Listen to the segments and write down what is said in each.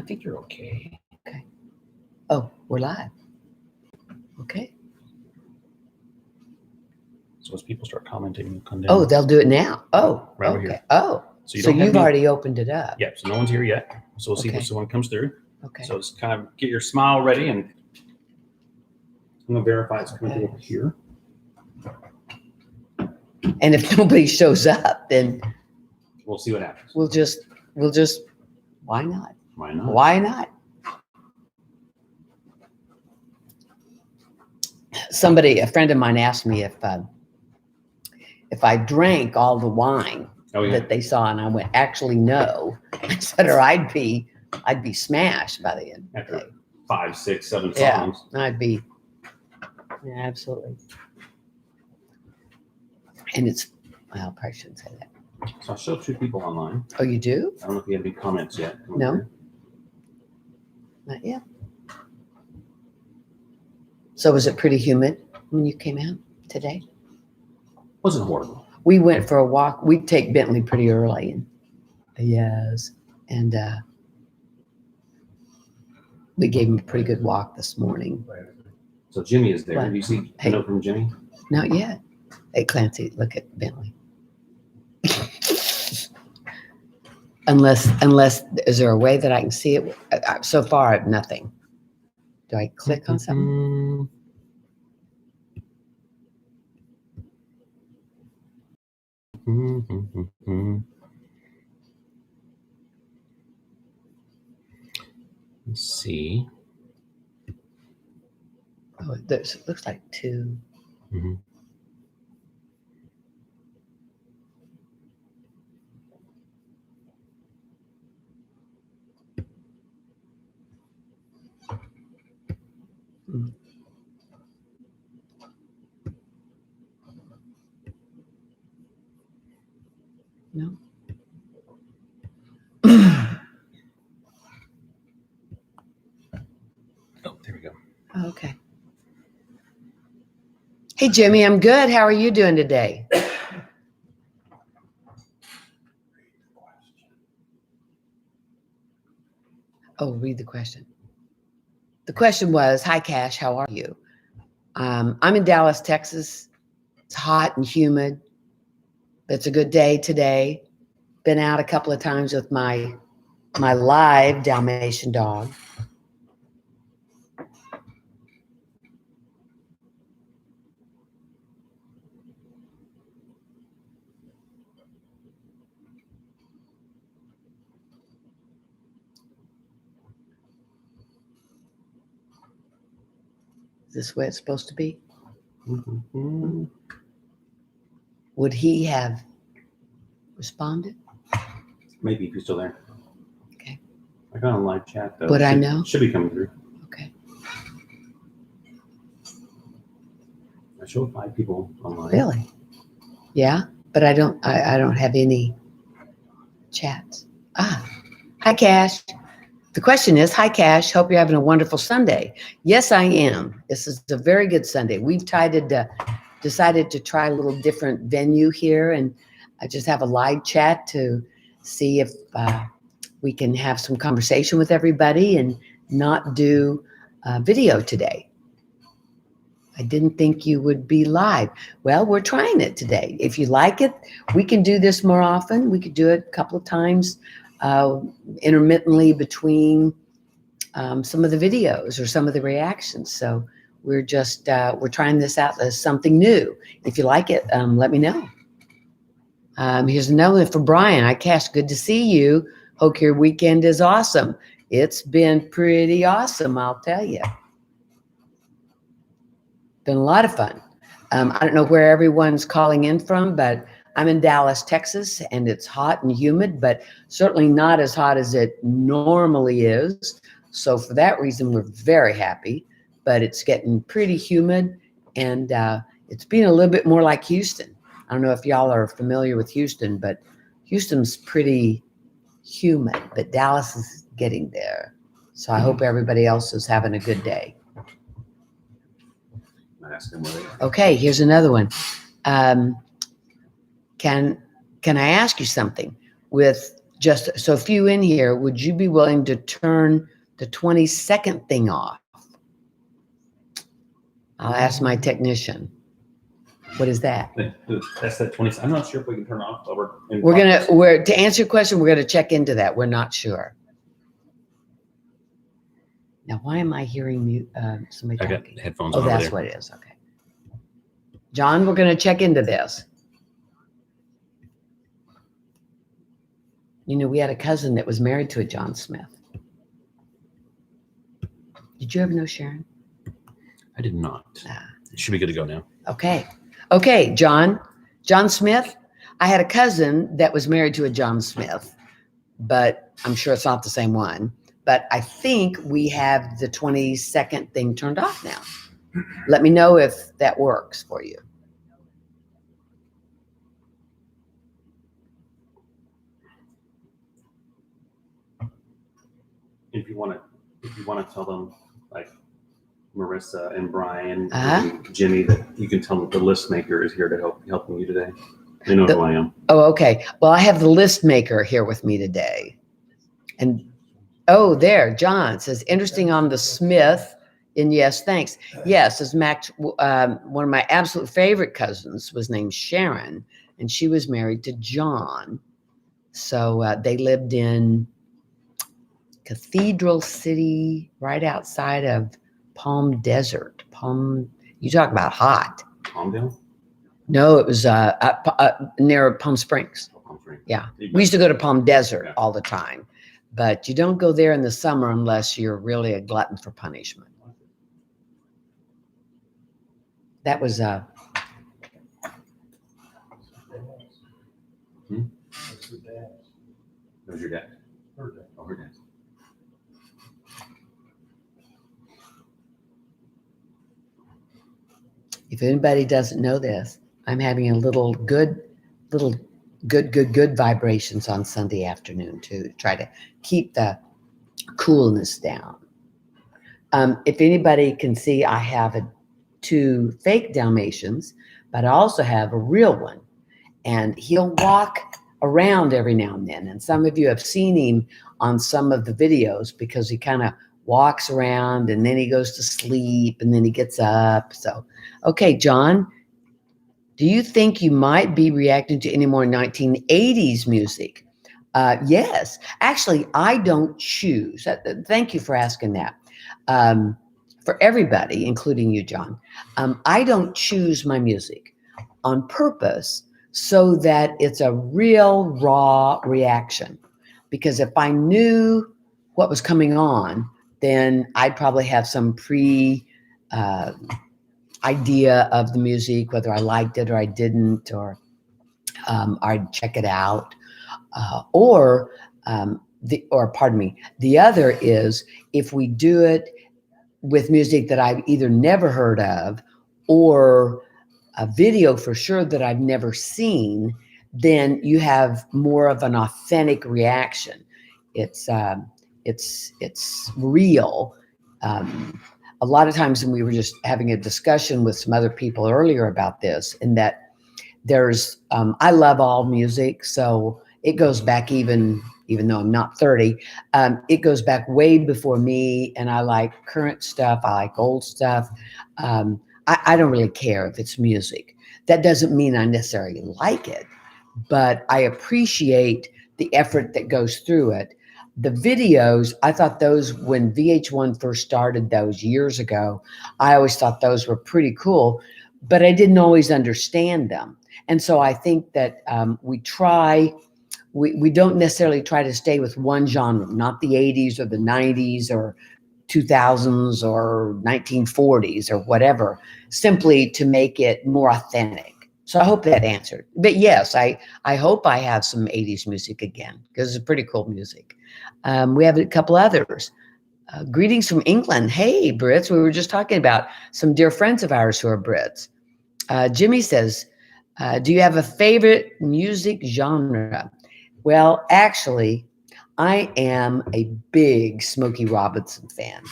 I think you're okay. Okay. Oh, we're live. Okay. So as people start commenting, you come down. Oh, they'll do it now. Oh, Right over okay. here. Oh, So so don't have you've any- already opened it up. Yeah, so no one's here yet. So we'll see Okay. if someone comes through. Okay. So just kind of get your smile ready, and I'm gonna verify it's coming through over here. And if nobody shows up, then We'll see what happens. we'll just, why not? Why not? Why not? A friend of mine asked me if I drank all the wine Oh yeah. that they saw, and I went, actually, no. I said, or I'd be smashed by the end of the After day. 5, 6, 7 Yeah, songs. I'd be, yeah, absolutely. And it's, well, I probably shouldn't say that. So I showed 2 people online. Oh, you do? I don't know if you have any comments yet. No. Not yet. So was it pretty humid when you came out today? Wasn't horrible. We went for a walk. We take Bentley pretty early, and yes, and we gave him a pretty good walk this morning. So Jimmy is there. What? Have you seen Hey. a note from Jimmy? Not yet. Hey, Clancy, look at Bentley. unless, is there a way that I can see it? So far, I have nothing. Do I click on something? Let's see. Oh, it looks like 2. Mhm. Mm. No. Oh, there we go. Oh, okay. Hey, Jimmy, I'm good. How are you doing today? Oh, read the question. The question was, hi, Cash, how are you? I'm in Dallas, Texas. It's hot and humid. It's a good day today. Been out a couple of times with my live Dalmatian dog. Is this where it's supposed to be? Mm-hmm. Would he have responded? Maybe if you're still there. Okay. I got on live chat though. Would I know? Should be coming through. Okay. I showed 5 people online. Really? Yeah, but I don't have any chats. Hi, Cash. The question is, hi, Cash. Hope you're having a wonderful Sunday. Yes, I am. This is a very good Sunday. We've decided to try a little different venue here, and I just have a live chat to see if we can have some conversation with everybody and not do video today. I didn't think you would be live. Well, we're trying it today. If you like it, we can do this more often. We could do it a couple of times intermittently between some of the videos or some of the reactions. So we're just, we're trying this out as something new. If you like it, let me know. Here's another one for Brian. Hi, Cash, good to see you. Hope your weekend is awesome. It's been pretty awesome, I'll tell you. Been a lot of fun. I don't know where everyone's calling in from, but I'm in Dallas, Texas, and it's hot and humid, but certainly not as hot as it normally is. So for that reason, we're very happy, but it's getting pretty humid, and it's being a little bit more like Houston. I don't know if y'all are familiar with Houston, but Houston's pretty humid, but Dallas is getting there. So I hope everybody else is having a good day. Okay, here's another one. Can I ask you something? With just so few in here, would you be willing to turn the 20-second thing off? I'll ask my technician. What is that? That's that 20. I'm not sure if we can turn it off. But To answer your question, we're gonna check into that. We're not sure. Now, why am I hearing somebody I got talking? headphones Oh, on over that's there. what it is. Okay. John, we're gonna check into this. You know, we had a cousin that was married to a John Smith. Did you ever know Sharon? I did not. It should be good to go now. Okay. Okay, John Smith. I had a cousin that was married to a John Smith, but I'm sure it's not the same one. But I think we have the 20-second thing turned off now. Let me know if that works for you. If you want to tell them, like Marissa and Brian and Jimmy, that you can tell them the list maker is here to helping you today. They know who I am. Oh, okay. Well, I have the list maker here with me today. And oh, there, John says, interesting on the Smith. And yes, thanks. Yes, as Max, one of my absolute favorite cousins was named Sharon, and she was married to John. So they lived in Cathedral City, right outside of Palm Desert. You talk about hot. Palmdale? No, it was near Palm Springs. Oh, Palm Springs. Yeah, we used to go to Palm Desert all the time, but you don't go there in the summer unless you're really a glutton for punishment. That was Hmm? That was your dad. Her dad. Oh, her dad. If anybody doesn't know this, I'm having a little good vibrations on Sunday afternoon to try to keep the coolness down. If anybody can see, I have two fake Dalmatians, but I also have a real one, and he'll walk around every now and then. And some of you have seen him on some of the videos because he kind of walks around and then he goes to sleep and then he gets up. So, okay, John, do you think you might be reacting to any more 1980s music? Yes, actually, I don't choose. Thank you for asking that. For everybody, including you, John, I don't choose my music on purpose so that it's a real raw reaction. Because if I knew what was coming on, then I'd probably have some idea of the music, whether I liked it or I didn't, or I'd check it out. The other is if we do it with music that I've either never heard of or a video for sure that I've never seen, then you have more of an authentic reaction. It's real. A lot of times, and we were just having a discussion with some other people earlier about this, in that there's, I love all music, so it goes back even though I'm not 30, it goes back way before me, and I like current stuff, I like old stuff. I don't really care if it's music. That doesn't mean I necessarily like it, but I appreciate the effort that goes through it. The videos, I thought those, when VH1 first started those years ago, I always thought those were pretty cool, but I didn't always understand them. And so I think that we don't necessarily try to stay with one genre, not the 80s or the 90s or 2000s or 1940s or whatever, simply to make it more authentic. So I hope that answered. But yes, I hope I have some 80s music again, because it's pretty cool music. We have a couple others. Greetings from England. Hey, Brits. We were just talking about some dear friends of ours who are Brits. Jimmy says, do you have a favorite music genre? Well, actually, I am a big Smokey Robinson fan.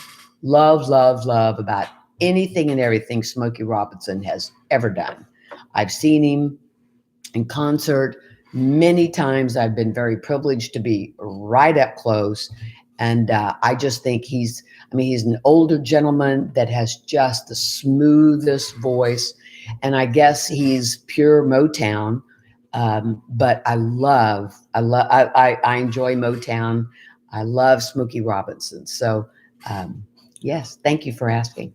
Love about anything and everything Smokey Robinson has ever done. I've seen him in concert Many times I've been very privileged to be right up close. And I just think he's an older gentleman that has just the smoothest voice. And I guess he's pure Motown. But I enjoy Motown. I love Smokey Robinson. So, yes, thank you for asking.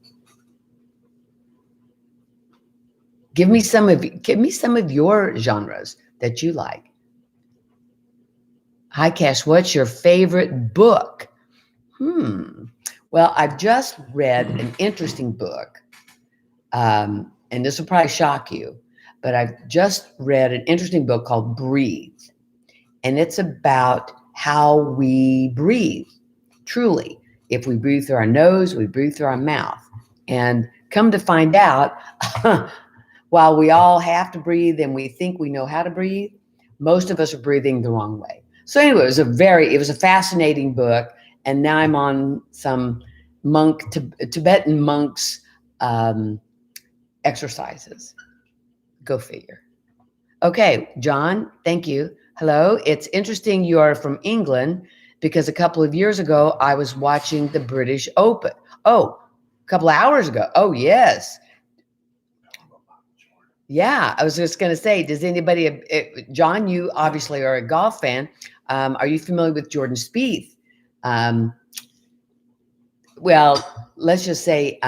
Give me some of your genres that you like. Hi, Cash. What's your favorite book? Well, I've just read an interesting book, and this will probably shock you, but I've just read an interesting book called Breathe, and it's about how we breathe. Truly, if we breathe through our nose, we breathe through our mouth, and come to find out. While we all have to breathe and we think we know how to breathe, most of us are breathing the wrong way. So anyway, it was a fascinating book. And now I'm on some Tibetan monks exercises. Go figure. Okay, John, thank you. Hello. It's interesting you are from England because a couple of years ago, I was watching the British Open. Oh, a couple of hours ago. Oh, yes. Yeah, I was just going to say, does anybody, John, you obviously are a golf fan. Are you familiar with Jordan Spieth? Well, let's just say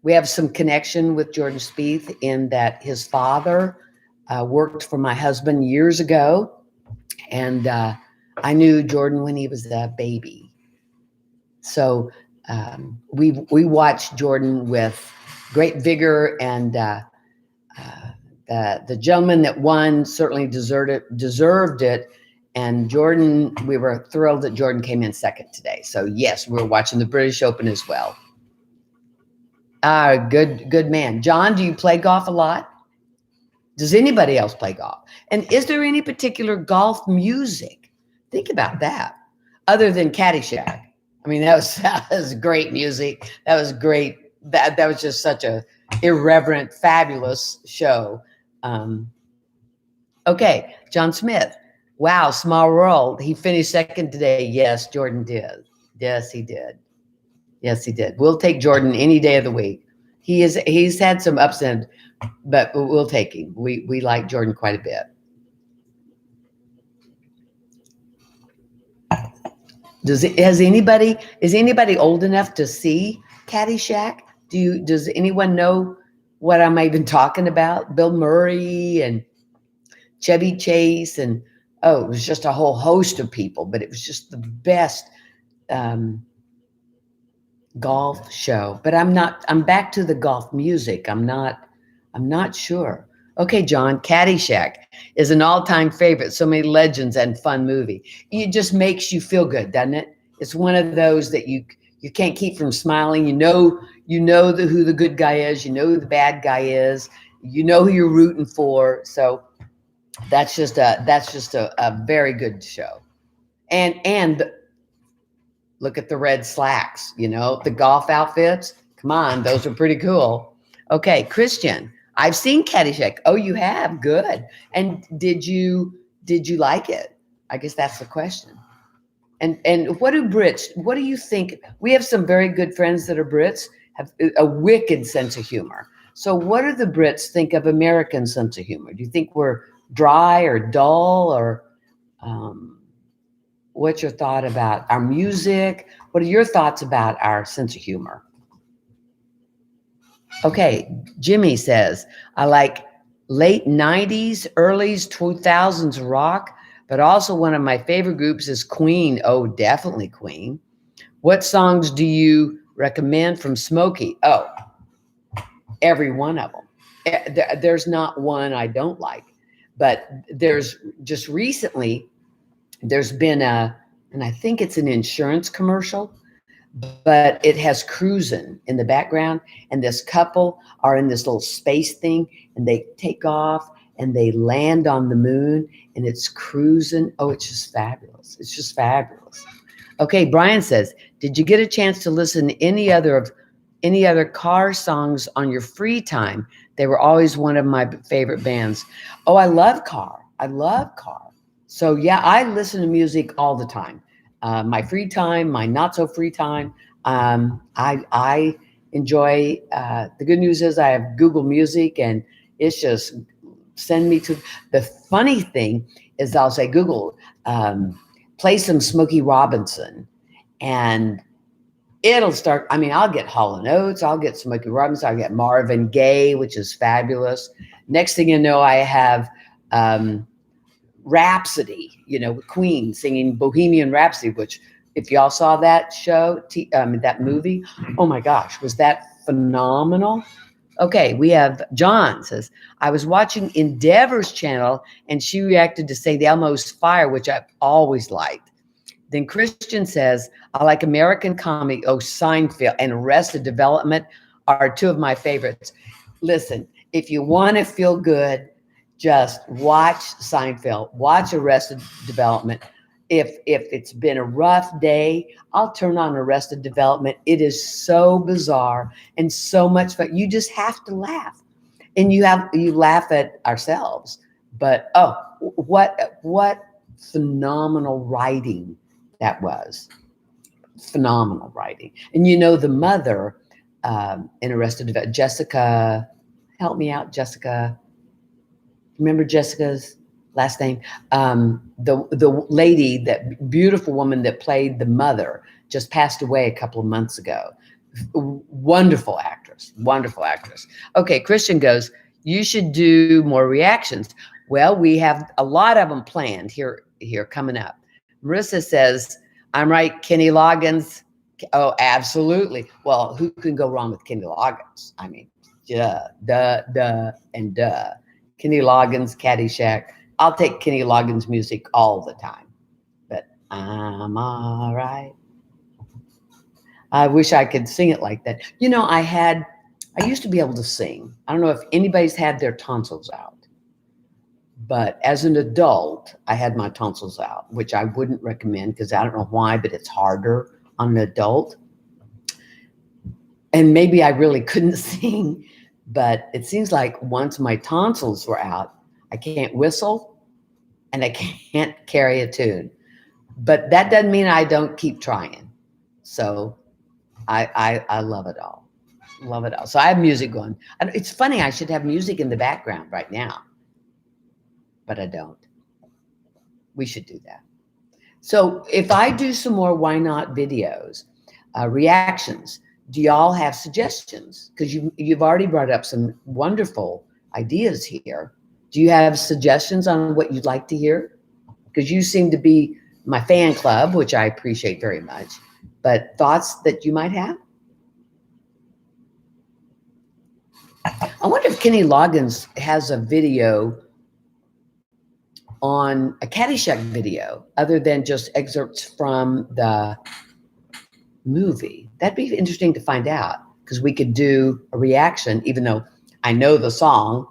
we have some connection with Jordan Spieth in that his father worked for my husband years ago. And I knew Jordan when he was a baby. So we watched Jordan with great vigor, and the gentleman that won certainly deserved it. And Jordan, we were thrilled that Jordan came in second today. So yes, we're watching the British Open as well. Good man. John, do you play golf a lot? Does anybody else play golf? And is there any particular golf music? Think about that. Other than Caddyshack. I mean, that was great music. That was great. That was just such a irreverent, fabulous show. Okay, John Smith. Wow, small world. He finished second today. Yes, Jordan did. Yes, he did. Yes, he did. We'll take Jordan any day of the week. He's had some ups and, but we'll take him. We like Jordan quite a bit. Is anybody old enough to see Caddyshack? Does anyone know what I'm even talking about? Bill Murray and Chevy Chase, and it was just a whole host of people, but it was just the best golf show. But I'm back to the golf music. I'm not sure. Okay, John, Caddyshack is an all-time favorite. So many legends and fun movie. It just makes you feel good, doesn't it? It's one of those that you can't keep from smiling. You know who the good guy is. You know who the bad guy is. You know who you're rooting for. So that's just a very good show. And look at the red slacks. The golf outfits. Come on, those are pretty cool. Okay, Christian. I've seen Caddyshack. Oh, you have? Good. And did you like it? I guess that's the question. And what do you think? We have some very good friends that are Brits, have a wicked sense of humor. So what do the Brits think of American sense of humor? Do you think we're dry or dull, or what's your thought about our music? What are your thoughts about our sense of humor? Okay, Jimmy says, I like late 90s, early 2000s rock, but also one of my favorite groups is Queen. Oh, definitely Queen. What songs do you recommend from Smokey? Oh, every one of them. There's not one I don't like, but there's just recently, there's been and I think it's an insurance commercial, but it has Cruisin' in the background, and this couple are in this little space thing, and they take off and they land on the moon, and it's Cruisin'. Oh, it's just fabulous. It's just fabulous. Okay, Brian says, did you get a chance to listen to any other Car songs on your free time? They were always one of my favorite bands. Oh, I love Car. I love car. So yeah, I listen to music all the time. My free time, my not so free time. I enjoy. The good news is I have Google Music, and it's just send me to. The funny thing is, I'll say Google, play some Smokey Robinson, and it'll start. I mean, I'll get Hall & Oates, I'll get Smokey Robinson, I'll get Marvin Gaye, which is fabulous. Next thing you know, I have Rhapsody, with Queen singing Bohemian Rhapsody, which if y'all saw that show, that movie, oh my gosh, was that phenomenal? Okay, we have John says, I was watching Endeavor's channel and she reacted to St. Elmo's Fire, which I've always liked. Then Christian says, I like American comedy. Oh, Seinfeld and Arrested Development are two of my favorites. Listen, if you want to feel good, just watch Seinfeld, watch Arrested Development. If it's been a rough day, I'll turn on Arrested Development. It is so bizarre and so much fun. You just have to laugh, and you laugh at ourselves. But what phenomenal writing that was! Phenomenal writing. And the mother in Arrested Development, Jessica, help me out, Jessica. Remember Jessica's last name? The lady, that beautiful woman that played the mother, just passed away a couple of months ago. Wonderful actress, wonderful actress. Okay, Christian goes, you should do more reactions. Well, we have a lot of them planned here coming up. Marissa says, I'm right, Kenny Loggins. Oh, absolutely. Well, who can go wrong with Kenny Loggins? I mean, duh. Kenny Loggins, Caddyshack. I'll take Kenny Loggins music all the time. But I'm all right. I wish I could sing it like that. I used to be able to sing. I don't know if anybody's had their tonsils out. But as an adult, I had my tonsils out, which I wouldn't recommend because I don't know why, but it's harder on an adult. And maybe I really couldn't sing, but it seems like once my tonsils were out, I can't whistle and I can't carry a tune. But that doesn't mean I don't keep trying. So I love it all. Love it all. So I have music going. It's funny, I should have music in the background right now, but I don't. We should do that. So if I do some more Why Not videos, reactions, do y'all have suggestions? Because you've already brought up some wonderful ideas here. Do you have suggestions on what you'd like to hear? Because you seem to be my fan club, which I appreciate very much. But thoughts that you might have? I wonder if Kenny Loggins has a video on a Caddyshack video other than just excerpts from the movie. That'd be interesting to find out because we could do a reaction, even though I know the song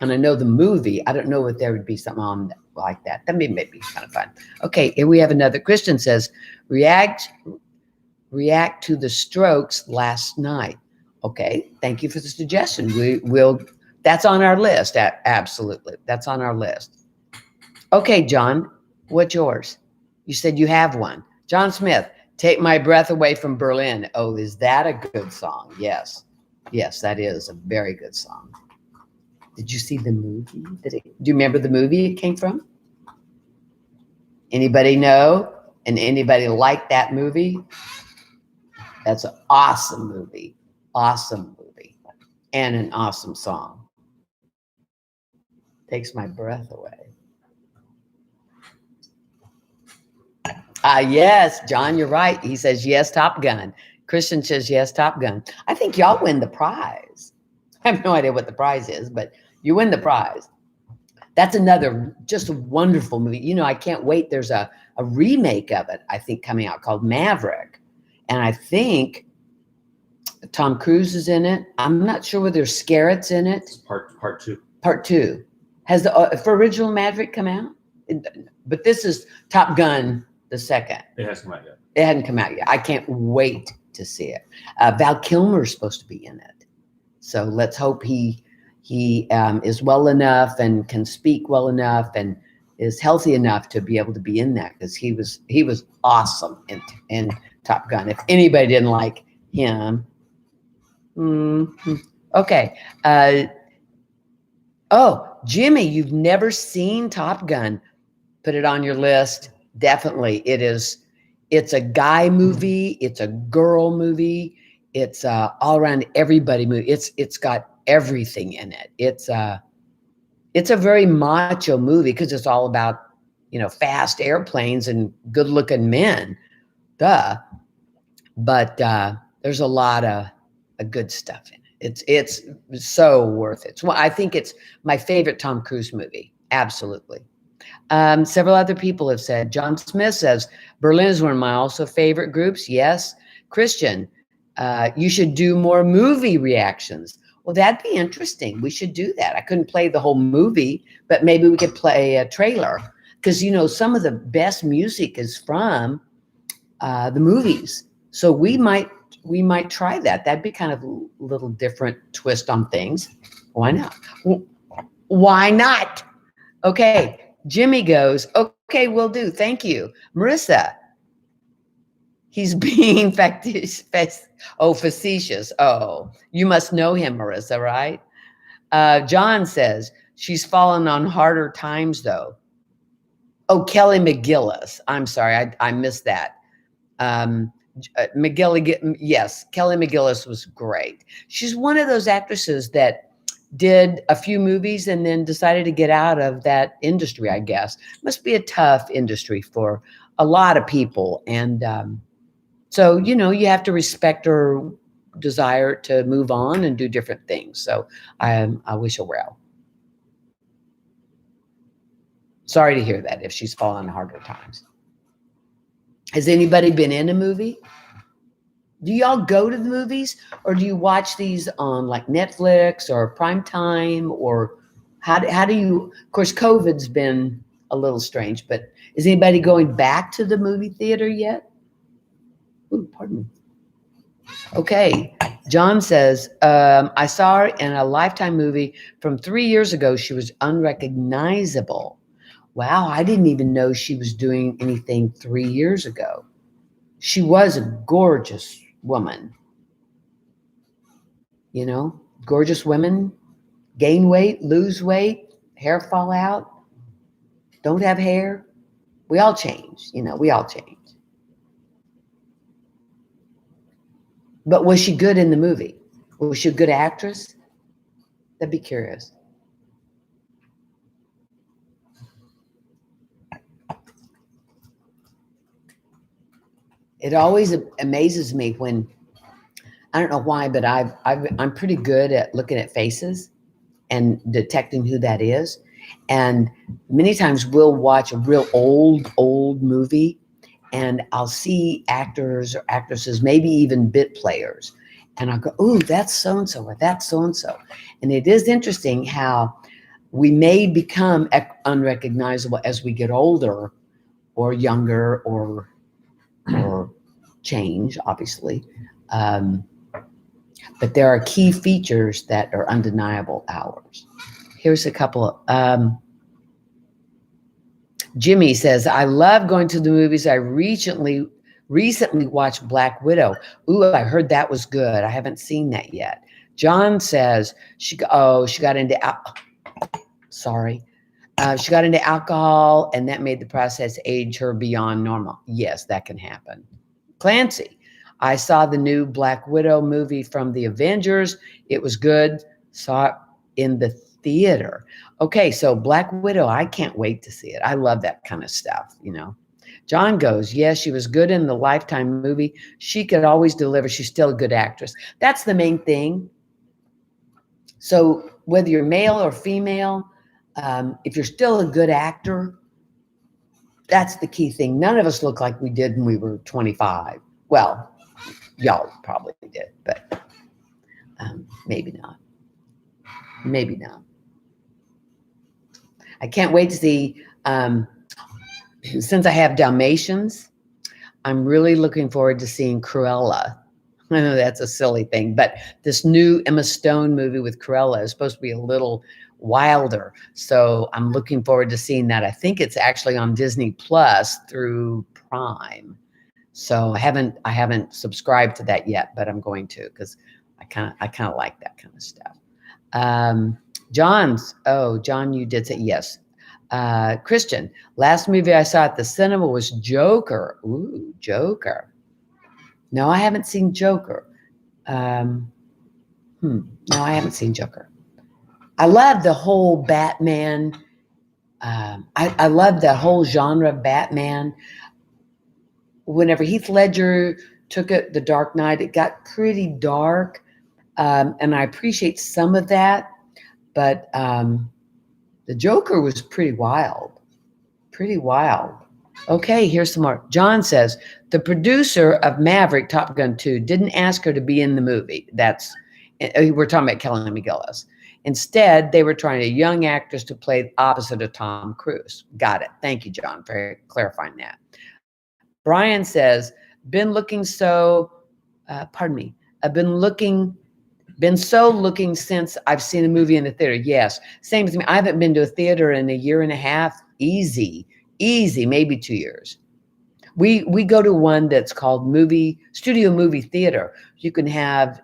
and I know the movie. I don't know if there would be something on like that. That may be kind of fun. Okay, here we have another. Christian says, react to the Strokes last night. Okay, thank you for the suggestion. We'll that's on our list. Absolutely, that's on our list. Okay, John, what's yours? You said you have one. John Smith, Take My Breath Away from Berlin. Oh, is that a good song? Yes. Yes, that is a very good song. Did you see the movie? Do you remember the movie it came from? Anybody know? And anybody like that movie? That's an awesome movie. Awesome movie. And an awesome song. Takes my breath away. Yes, John, you're right. He says, yes, Top Gun. Christian says, yes, Top Gun. I think y'all win the prize. I have no idea what the prize is, but you win the prize. That's another just a wonderful movie. I can't wait. There's a remake of it, I think, coming out called Maverick. And I think Tom Cruise is in it. I'm not sure whether Scarrett's in it. It's part two. Part two. Has the original Maverick come out? But this is Top Gun, the second. It hasn't come out yet. It hadn't come out yet. I can't wait to see it. Val Kilmer's supposed to be in it. So let's hope he he is well enough and can speak well enough and is healthy enough to be able to be in that, because he was awesome in Top Gun. If anybody didn't like him, okay. Oh, Jimmy, you've never seen Top Gun? Put it on your list. Definitely, it's a guy movie. It's a girl movie. It's all around everybody movie. It's got everything in it. It's a very macho movie because it's all about, fast airplanes and good looking men. Duh. But there's a lot of good stuff in it. It's so worth it. So I think it's my favorite Tom Cruise movie. Absolutely. Several other people have said. John Smith says Berlin is one of my also favorite groups. Yes. Christian, you should do more movie reactions. Well, that'd be interesting. We should do that. I couldn't play the whole movie, but maybe we could play a trailer, because some of the best music is from the movies. So we might try that. That'd be kind of a little different twist on things. Why not? Why not? Okay. Jimmy goes, okay, will do. Thank you. Marissa, he's being facetious. Oh, you must know him, Marissa, right? John says, she's fallen on harder times, though. Oh, Kelly McGillis. I'm sorry, I missed that. Yes, Kelly McGillis was great. She's one of those actresses that did a few movies and then decided to get out of that industry, I guess. Must be a tough industry for a lot of people. And so, you have to respect her desire to move on and do different things. So I wish her well. Sorry to hear that if she's fallen on harder times. Has anybody been in a movie? Do y'all go to the movies, or do you watch these on like Netflix or Primetime, or how do you, of course, COVID's been a little strange, but is anybody going back to the movie theater yet? Ooh, pardon me. Okay. John says, I saw her in a Lifetime movie from 3 years ago. She was unrecognizable. Wow, I didn't even know she was doing anything 3 years ago. She was a gorgeous woman. Gorgeous women gain weight, lose weight, hair fall out, don't have hair. We all change, we all change. But was she good in the movie? Was she a good actress? I'd be curious. It always amazes me when, I don't know why, but I'm pretty good at looking at faces and detecting who that is. And many times we'll watch a real old movie, and I'll see actors or actresses, maybe even bit players, and I'll go, "Ooh, that's so-and-so, or that's so-and-so." And it is interesting how we may become unrecognizable as we get older or younger or change, obviously. But there are key features that are undeniable ours. Here's a couple. Jimmy says, I love going to the movies. I recently watched Black Widow. Ooh, I heard that was good. I haven't seen that yet. John says she got into alcohol, and that made the process age her beyond normal. Yes, that can happen. Clancy, I saw the new Black Widow movie from the Avengers. It was good. Saw it in the theater. Okay, so Black Widow, I can't wait to see it. I love that kind of stuff, John goes, yes, she was good in the Lifetime movie. She could always deliver. She's still a good actress. That's the main thing. So whether you're male or female, if you're still a good actor, that's the key thing. None of us look like we did when we were 25. Well, y'all probably did, but maybe not. Maybe not. I can't wait to see, since I have Dalmatians, I'm really looking forward to seeing Cruella. I know that's a silly thing, but this new Emma Stone movie with Cruella is supposed to be a little wilder. So I'm looking forward to seeing that. I think it's actually on Disney Plus through Prime. So I haven't subscribed to that yet, but I'm going to because I kind of like that kind of stuff. John, you did say yes. Christian, last movie I saw at the cinema was Joker. Ooh, Joker. No, I haven't seen Joker. No, I haven't seen Joker. I love the whole Batman. I love the whole genre of Batman. Whenever Heath Ledger took it, The Dark Knight, it got pretty dark. And I appreciate some of that. But the Joker was pretty wild. Pretty wild. Okay, here's some more. John says, the producer of Maverick, Top Gun 2, didn't ask her to be in the movie. We're talking about Kelly McGillis. Instead, they were trying a young actress to play the opposite of Tom Cruise. Got it. Thank you, John, for clarifying that. Brian says, I've been so looking since I've seen a movie in the theater. Yes, same as me. I haven't been to a theater in a year and a half. Easy, maybe 2 years. We go to one that's called Studio Movie Theater. You can have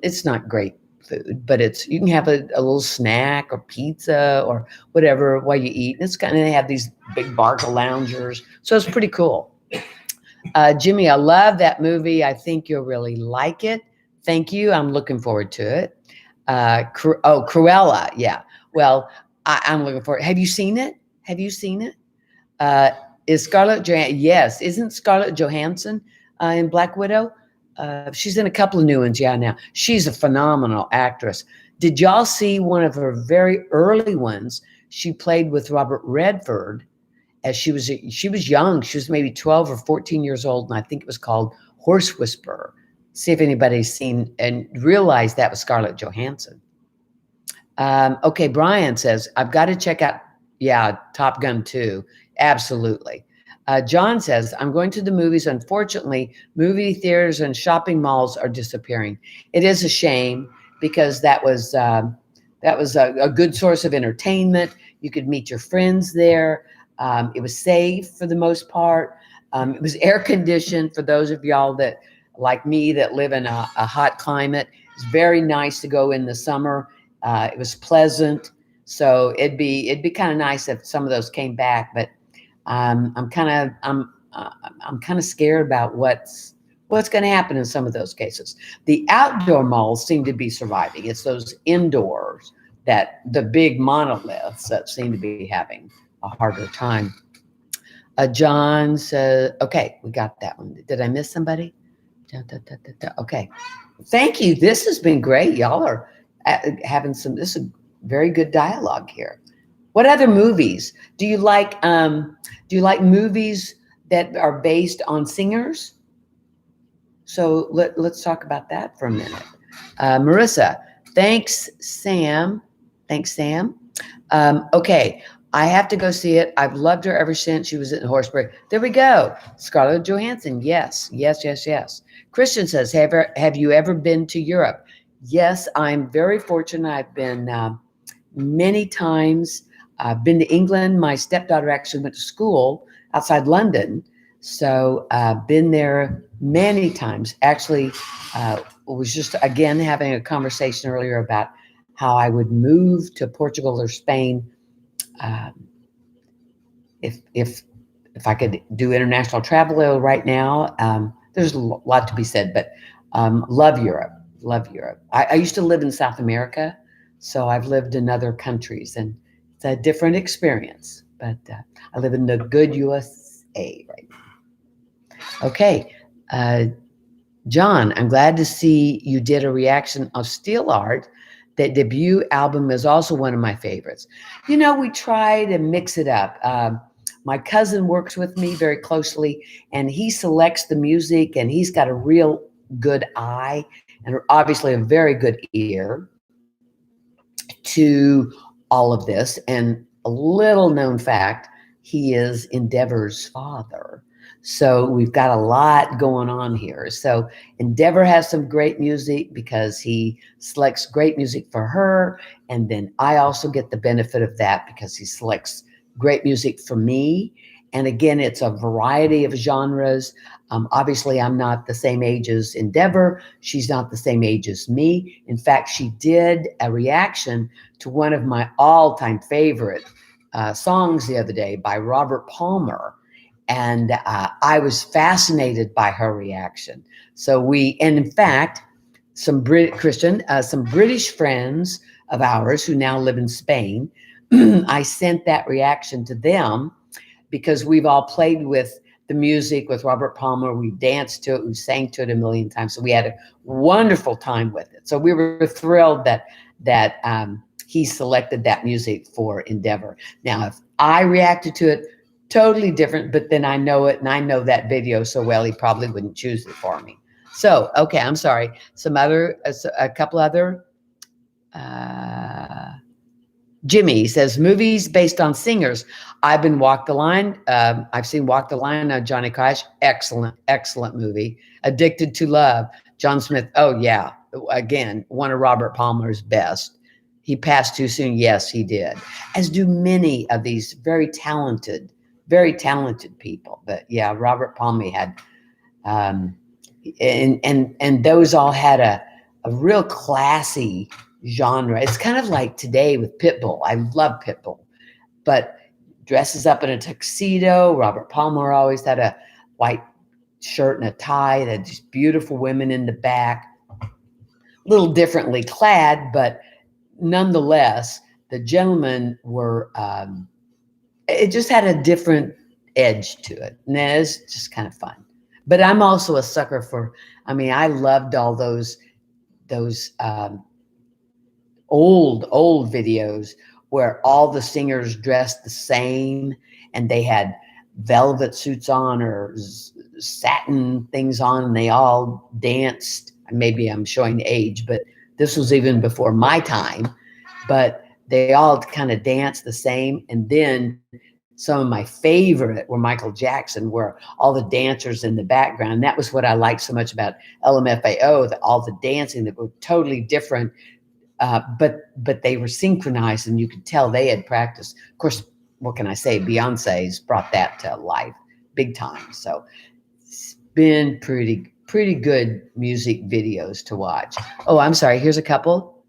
it's not great food, but you can have a little snack or pizza or whatever while you eat. And they have these big Barca loungers. So it's pretty cool. Jimmy, I love that movie. I think you'll really like it. Thank you. I'm looking forward to it. Cruella. Yeah. Well, I'm looking forward. Have you seen it? Is Scarlett Johansson? Yes. Isn't Scarlett Johansson in Black Widow? She's in a couple of new ones. Yeah, now she's a phenomenal actress. Did y'all see one of her very early ones? She played with Robert Redford as she was young. She was maybe 12 or 14 years old, and I think it was called Horse Whisperer. See if anybody's seen and realized that was Scarlett Johansson. Okay, Brian says, I've got to check out, Top Gun 2. Absolutely. John says, I'm going to the movies. Unfortunately, movie theaters and shopping malls are disappearing. It is a shame because that was a good source of entertainment. You could meet your friends there. It was safe for the most part. It was air conditioned for those of y'all that, like me, that live in a hot climate. It's very nice to go in the summer. It was pleasant. So it'd be kind of nice if some of those came back, but I'm kind of scared about what's going to happen in some of those cases. The outdoor malls seem to be surviving. It's those indoors that the big monoliths that seem to be having a harder time. John says, okay, we got that one. Did I miss somebody? Okay. Thank you. This has been great. Y'all are having this is very good dialogue here. What other movies do you like? Do you like movies that are based on singers? So let's talk about that for a minute. Marissa, thanks, Sam. Okay, I have to go see it. I've loved her ever since she was in Horseberry. There we go. Scarlett Johansson. Yes. Christian says, have you ever been to Europe? Yes, I'm very fortunate. I've been many times. I've been to England. My stepdaughter actually went to school outside London. So I've been there many times. Actually, was just, again, having a conversation earlier about how I would move to Portugal or Spain if I could do international travel right now. There's a lot to be said, but love Europe. I used to live in South America, so I've lived in other countries, and it's a different experience, but I live in the good USA right now. Okay, John, I'm glad to see you did a reaction of Steel Art. That debut album is also one of my favorites. You know, we try to mix it up. My cousin works with me very closely, and he selects the music, and he's got a real good eye and obviously a very good ear to all of this. And a little known fact, he is Endeavor's father. So we've got a lot going on here. So Endeavor has some great music because he selects great music for her. And then I also get the benefit of that because he selects great music for me. And again, it's a variety of genres. Obviously, I'm not the same age as Endeavor. She's not the same age as me. In fact, she did a reaction to one of my all-time favorite songs the other day by Robert Palmer. And I was fascinated by her reaction. So and in fact, some British friends of ours who now live in Spain, I sent that reaction to them because we've all played with the music with Robert Palmer. We've danced to it. We sang to it a million times. So we had a wonderful time with it. So we were thrilled that he selected that music for Endeavor. Now, if I reacted to it, totally different, but then I know it and I know that video so well, he probably wouldn't choose it for me. So, okay, I'm sorry. A couple other, Jimmy says, movies based on singers. I've seen Walk the Line. Johnny Cash. Excellent movie. Addicted to Love. John Smith. Oh yeah. Again, one of Robert Palmer's best. He passed too soon. Yes, he did. As do many of these very talented people. But yeah, Robert Palmer had, and those all had a real classy genre. It's kind of like today with Pitbull. I love Pitbull, but dresses up in a tuxedo. Robert Palmer always had a white shirt and a tie. They had these beautiful women in the back, a little differently clad, but nonetheless, the gentlemen were, it just had a different edge to it. And it was just kind of fun. But I'm also a sucker for, I loved all those old videos where all the singers dressed the same and they had velvet suits on or satin things on and they all danced. Maybe I'm showing age, but this was even before my time. But they all kind of danced the same. And then some of my favorite were Michael Jackson, where all the dancers in the background. That was what I liked so much about LMFAO, all the dancing that were totally different. But they were synchronized and you could tell they had practiced. Of course, what can I say? Beyonce's brought that to life big time. So it's been pretty good music videos to watch. Oh, I'm sorry. Here's a couple.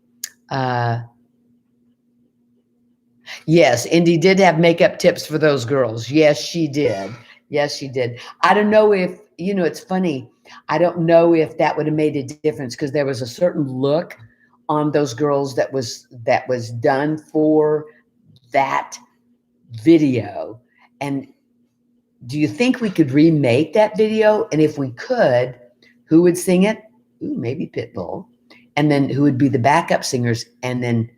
Yes, Indy did have makeup tips for those girls. Yes, she did. I don't know if, it's funny. I don't know if that would have made a difference because there was a certain look on those girls that was done for that video. And do you think we could remake that video? And if we could, who would sing it? Ooh, maybe Pitbull. And then who would be the backup singers? And then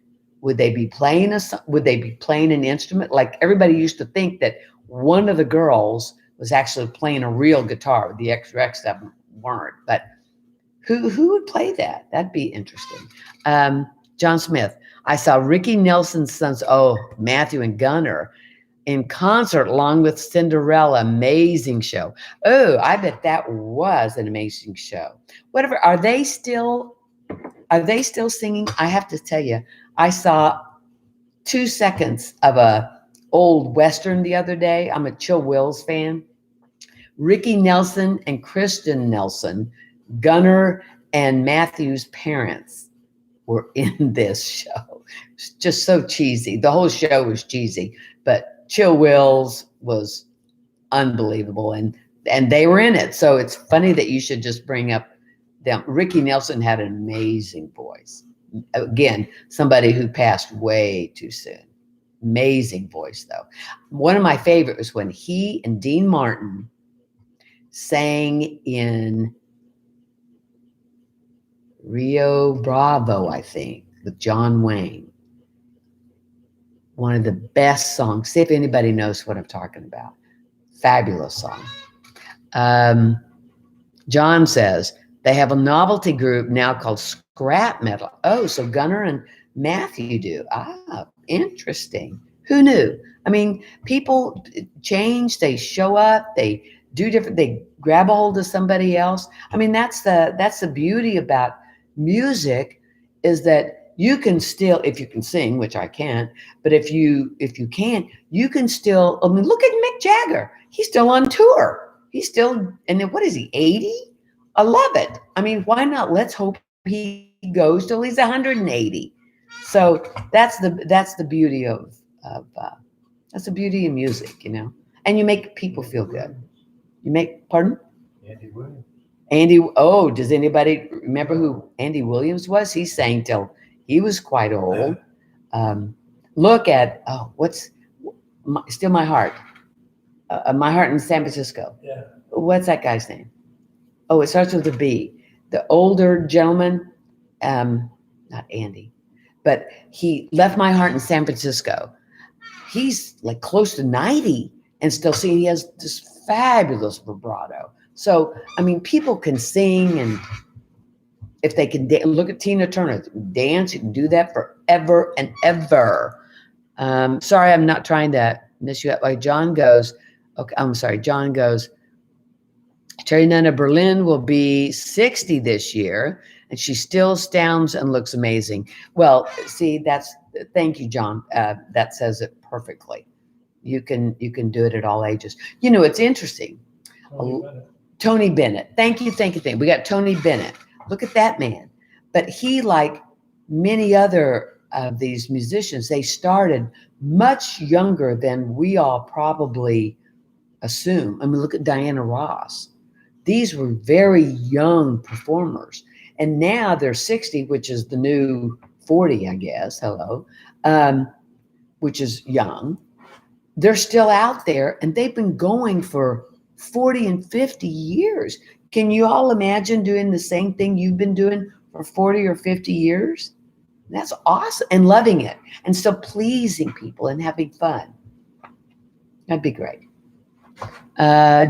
would they be playing an instrument? Like everybody used to think that one of the girls was actually playing a real guitar. The extra of them weren't. But who would play that? That'd be interesting. John Smith. I saw Ricky Nelson's sons, Matthew and Gunnar, in concert along with Cinderella. Amazing show. Oh, I bet that was an amazing show. Whatever. Are they still singing? I have to tell you, I saw 2 seconds of a old Western the other day. I'm a Chill Wills fan. Ricky Nelson and Kristen Nelson, Gunnar and Matthew's parents, were in this show. It's just so cheesy. The whole show was cheesy, but Chill Wills was unbelievable, and they were in it. So it's funny that you should just bring up them. Ricky Nelson had an amazing voice. Again, somebody who passed way too soon. Amazing voice, though. One of my favorites was when he and Dean Martin sang in Rio Bravo, I think, with John Wayne. One of the best songs. See if anybody knows what I'm talking about. Fabulous song. John says, they have a novelty group now called Scrap Metal. Oh, so Gunnar and Matthew do. Ah, interesting. Who knew? People change, they show up, they do different, they grab a hold of somebody else. I mean, that's the beauty about music, is that you can still, if you can sing, which I can't, but if you can't, you can still, I mean, look at Mick Jagger. He's still on tour. He's still, and then what is he, 80? I love it. I mean, why not? Let's hope he goes till he's 180. So that's the beauty of that's the beauty of music, you know. And you make people feel good. You make, pardon? Andy Williams. Andy, oh, does anybody remember who Andy Williams was? He sang till he was quite old. Look at, Still My Heart. My Heart in San Francisco. Yeah. What's that guy's name? Oh, it starts with a B. The older gentleman, not Andy, but he left My Heart in San Francisco. He's like close to 90 and still singing. He has this fabulous vibrato. So, I mean, people can sing, and if they can look at Tina Turner, dance, you can do that forever and ever. Sorry, I'm not trying to miss you. Like John goes, okay, I'm sorry. John goes, Terry Nunn of Berlin will be 60 this year, and she still astounds and looks amazing. Well, see, thank you, John. That says it perfectly. You can do it at all ages. You know, it's interesting. Tony Bennett. Thank you. We got Tony Bennett. Look at that man. But he, like many other of these musicians, they started much younger than we all probably assume. I mean, look at Diana Ross. These were very young performers. And now they're 60, which is the new 40, I guess. Hello. Which is young. They're still out there, and they've been going for 40 and 50 years. Can you all imagine doing the same thing you've been doing for 40 or 50 years? That's awesome. And loving it, and still pleasing people and having fun. That'd be great.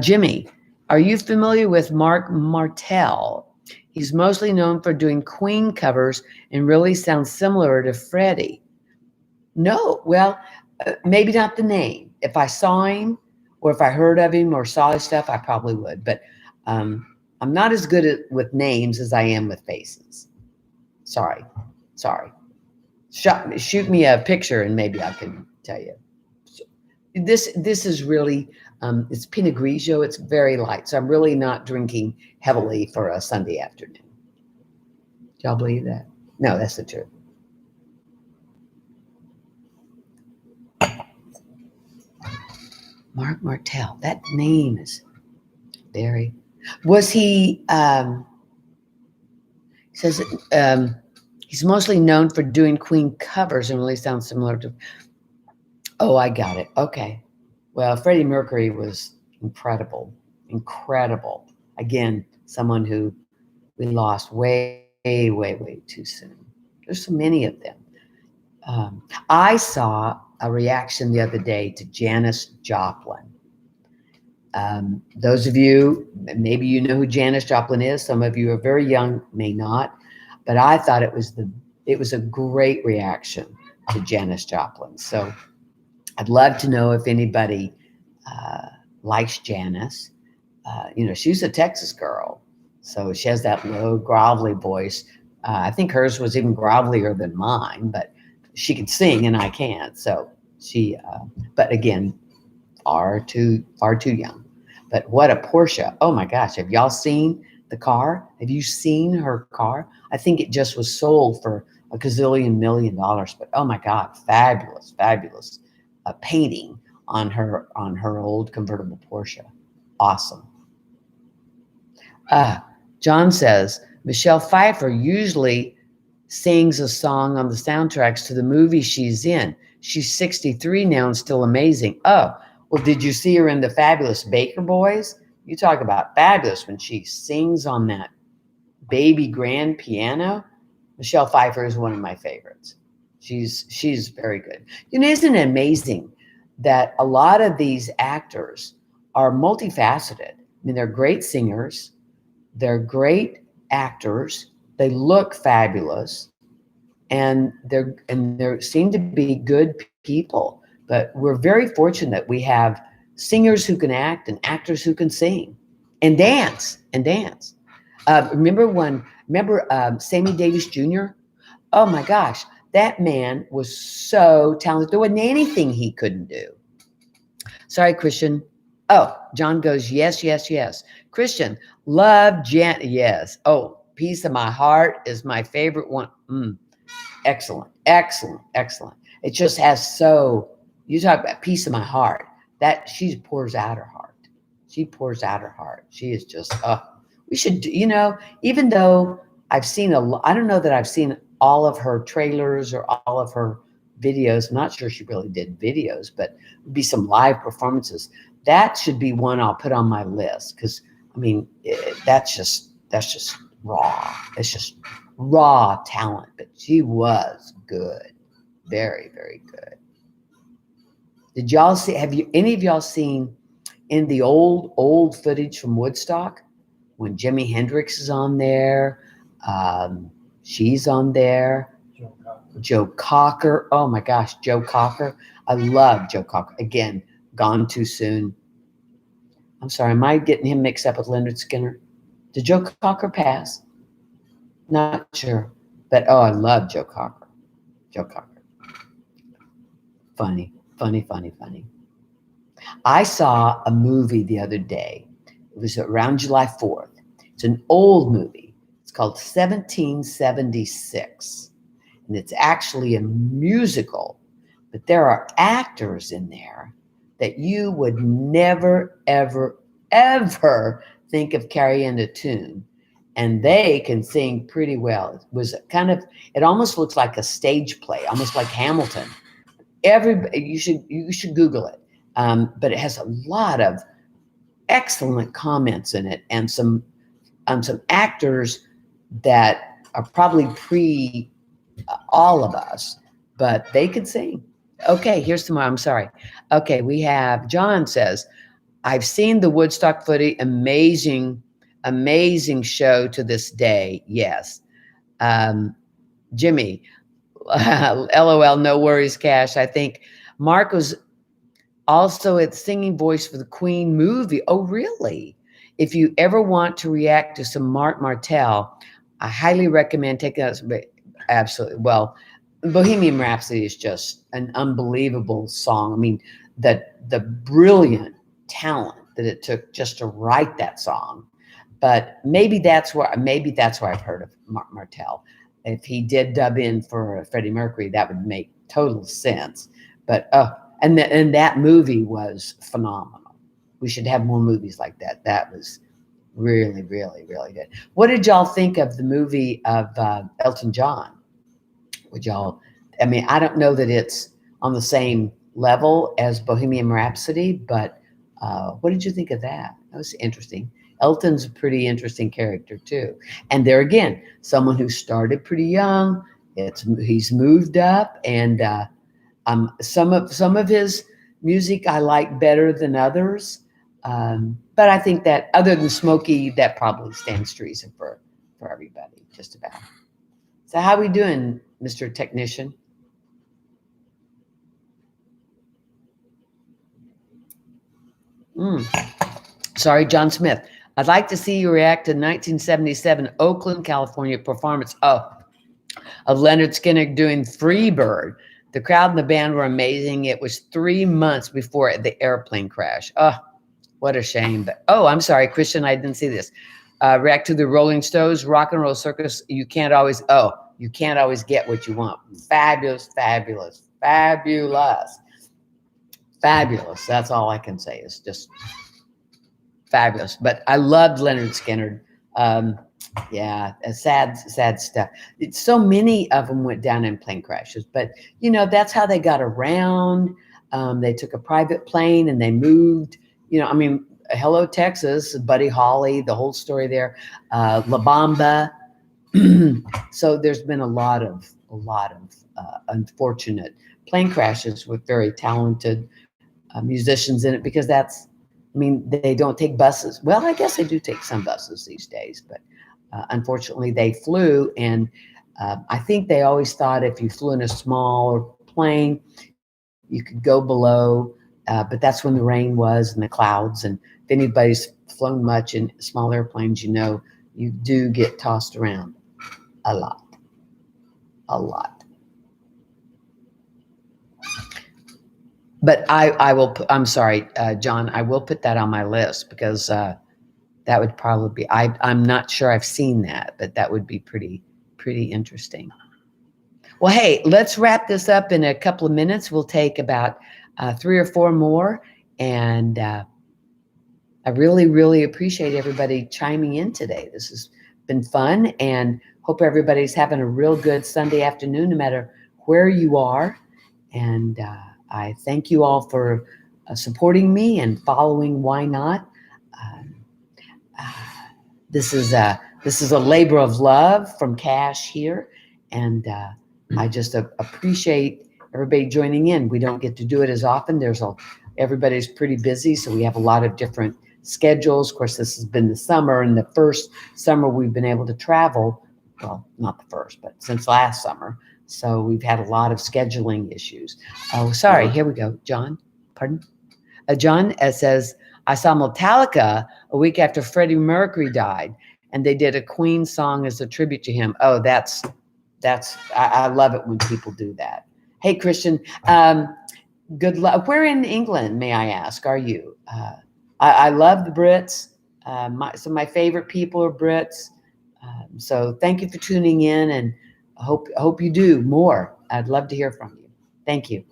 Jimmy, are you familiar with Mark Martel? He's mostly known for doing Queen covers and really sounds similar to Freddie. No, well, maybe not the name. If I saw him, or if I heard of him or saw his stuff, I probably would. But I'm not as good with names as I am with faces. Sorry. Shoot me a picture and maybe I can tell you. So this is really, it's Pinot Grigio. It's very light. So I'm really not drinking heavily for a Sunday afternoon. Do y'all believe that? No, that's the truth. Mark Martel, that name is very, was he, says, he's mostly known for doing Queen covers and really sounds similar to, oh, I got it. Okay. Well, Freddie Mercury was incredible. Again, someone who we lost way too soon. There's so many of them. I saw a reaction the other day to Janis Joplin. Those of you, maybe you know who Janis Joplin is. Some of you are very young, may not. But I thought it was a great reaction to Janis Joplin. So I'd love to know if anybody likes Janis. She's a Texas girl, so she has that low, grovelly voice. I think hers was even grovelier than mine, but she could sing and I can't. So but again, far too young. But what a Porsche! Oh my gosh, have y'all seen the car? Have you seen her car? I think it just was sold for a gazillion $1 million. But oh my God, fabulous painting on her old convertible Porsche. Awesome. John says Michelle Pfeiffer usually sings a song on the soundtracks to the movie she's in. She's 63 now and still amazing. Oh, well, did you see her in the Fabulous Baker Boys? You talk about fabulous when she sings on that baby grand piano. Michelle Pfeiffer is one of my favorites. She's very good. Isn't it amazing that a lot of these actors are multifaceted? I mean, they're great singers, they're great actors, they look fabulous, and they seem to be good people. But we're very fortunate we have singers who can act and actors who can sing and dance and dance. Remember Sammy Davis Jr.? Oh my gosh, that man was so talented. There wasn't anything he couldn't do. Sorry, Christian. Oh, John goes, yes, yes, yes. Christian, love Jan. Yes. Oh, Piece of My Heart is my favorite one. Excellent, excellent, excellent. It just has you talk about Piece of My Heart. That she pours out her heart. She pours out her heart. She is just, we should, even though I've seen I don't know that I've seen all of her trailers or all of her videos. I'm not sure she really did videos, but it would be some live performances. That should be one I'll put on my list because, that's just raw. It's just raw talent, but she was good. Very, very good. Did y'all see, any of y'all seen in the old footage from Woodstock when Jimi Hendrix is on there? She's on there. Joe Cocker. Oh my gosh, Joe Cocker. I love Joe Cocker. Again, gone too soon. I'm sorry, am I getting him mixed up with Leonard Skinner? Did Joe Cocker pass? Not sure. But I love Joe Cocker. Joe Cocker. Funny, funny, funny, funny. I saw a movie the other day. It was around July 4th. It's an old movie. It's called 1776. And it's actually a musical. But there are actors in there that you would never, ever, ever think of carrying a tune. And they can sing pretty well. It was it almost looks like a stage play, almost like Hamilton. You should Google it. But it has a lot of excellent comments in it and some actors that are probably pre all of us, but they could sing. Okay, here's some more. I'm sorry. Okay, we have John says, I've seen the Woodstock footage. Amazing show to this day. Yes. Jimmy, LOL, no worries, Cash. I think Mark was also a singing voice for the Queen movie. Oh, really? If you ever want to react to some Mark Martel, I highly recommend taking that. Absolutely. Well, Bohemian Rhapsody is just an unbelievable song. The brilliant talent that it took just to write that song. But maybe that's where I've heard of Mark Martel. If he did dub in for Freddie Mercury, that would make total sense. But and that movie was phenomenal. We should have more movies like that. That was really, really, really good. What did y'all think of the movie of Elton John? I don't know that it's on the same level as Bohemian Rhapsody, but what did you think of that? That was interesting. Elton's a pretty interesting character too. And there again, someone who started pretty young, he's moved up, and some of his music I like better than others. But I think that other than Smokey, that probably stands to reason for everybody, just about. So how we doing, Mr. Technician? Sorry, John Smith. I'd like to see you react to 1977 Oakland, California performance of Leonard Skinner doing Freebird. The crowd and the band were amazing. It was 3 months before the airplane crash. Oh, what a shame. But I'm sorry, Christian, I didn't see this. React to the Rolling Stones, Rock and Roll Circus. You can't always get what you want. Fabulous, fabulous, fabulous, fabulous. That's all I can say. It's just fabulous. But I loved Leonard Skinner. Sad stuff. So many of them went down in plane crashes, but that's how they got around. They took a private plane and they moved. Hello, Texas, Buddy Holly, the whole story there, La Bamba. So there's been a lot of unfortunate plane crashes with very talented musicians in it, because they don't take buses. Well, I guess they do take some buses these days, but unfortunately they flew. And I think they always thought if you flew in a smaller plane, you could go below but that's when the rain was and the clouds. And if anybody's flown much in small airplanes, you know, you do get tossed around a lot. But I will, I'm sorry, John, I will put that on my list because that would probably be, I'm not sure I've seen that, but that would be pretty interesting. Well, hey, let's wrap this up in a couple of minutes. We'll take about 3 or 4 more. And I really appreciate everybody chiming in today. This has been fun, and hope everybody's having a real good Sunday afternoon, no matter where you are. And I thank you all for supporting me and following Why Not. This is a labor of love from Cash here, and I just appreciate everybody joining in. We don't get to do it as often. Everybody's pretty busy, so we have a lot of different schedules. Of course, this has been the summer, and the first summer we've been able to travel. Well, not the first, but since last summer. So we've had a lot of scheduling issues. Oh, sorry. Here we go. John, pardon? John says, I saw Metallica a week after Freddie Mercury died, and they did a Queen song as a tribute to him. Oh, I love it when people do that. Hey, Christian, good luck. Where in England, may I ask, are you? I love the Brits. Some of my favorite people are Brits. So thank you for tuning in, and I hope you do more. I'd love to hear from you. Thank you.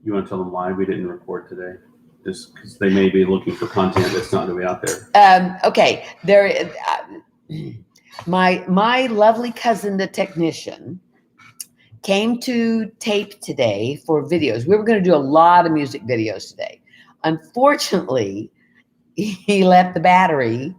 You want to tell them why we didn't record today? Just because they may be looking for content that's not going to be out there. Okay. My lovely cousin, the technician, came to tape today for videos. We were going to do a lot of music videos today. Unfortunately, he left the battery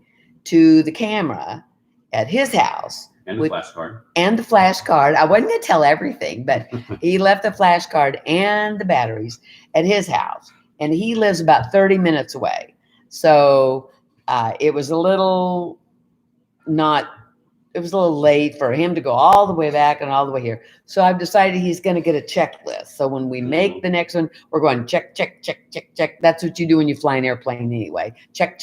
to the camera at his house. And the flash card. And the flash card. I wasn't going to tell everything, but he left the flash card and the batteries at his house. And he lives about 30 minutes away. So it was a little late for him to go all the way back and all the way here. So I've decided he's going to get a checklist. So when we make the next one, we're going check. That's what you do when you fly an airplane anyway. Check.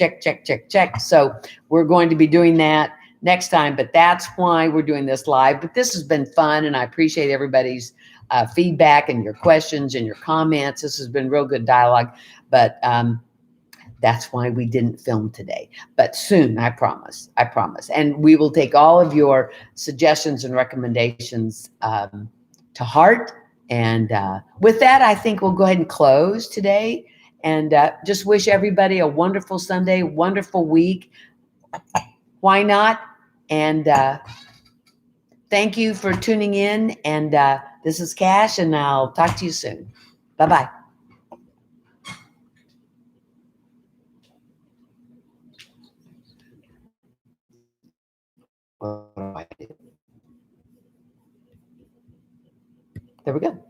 So we're going to be doing that next time, but that's why we're doing this live. But this has been fun, and I appreciate everybody's feedback and your questions and your comments. This has been real good dialogue, but that's why we didn't film today. But soon, I promise. And we will take all of your suggestions and recommendations to heart. And with that, I think we'll go ahead and close today, and just wish everybody a wonderful Sunday, wonderful week. Why not? And thank you for tuning in. And this is Cash, and I'll talk to you soon. Bye-bye. There we go.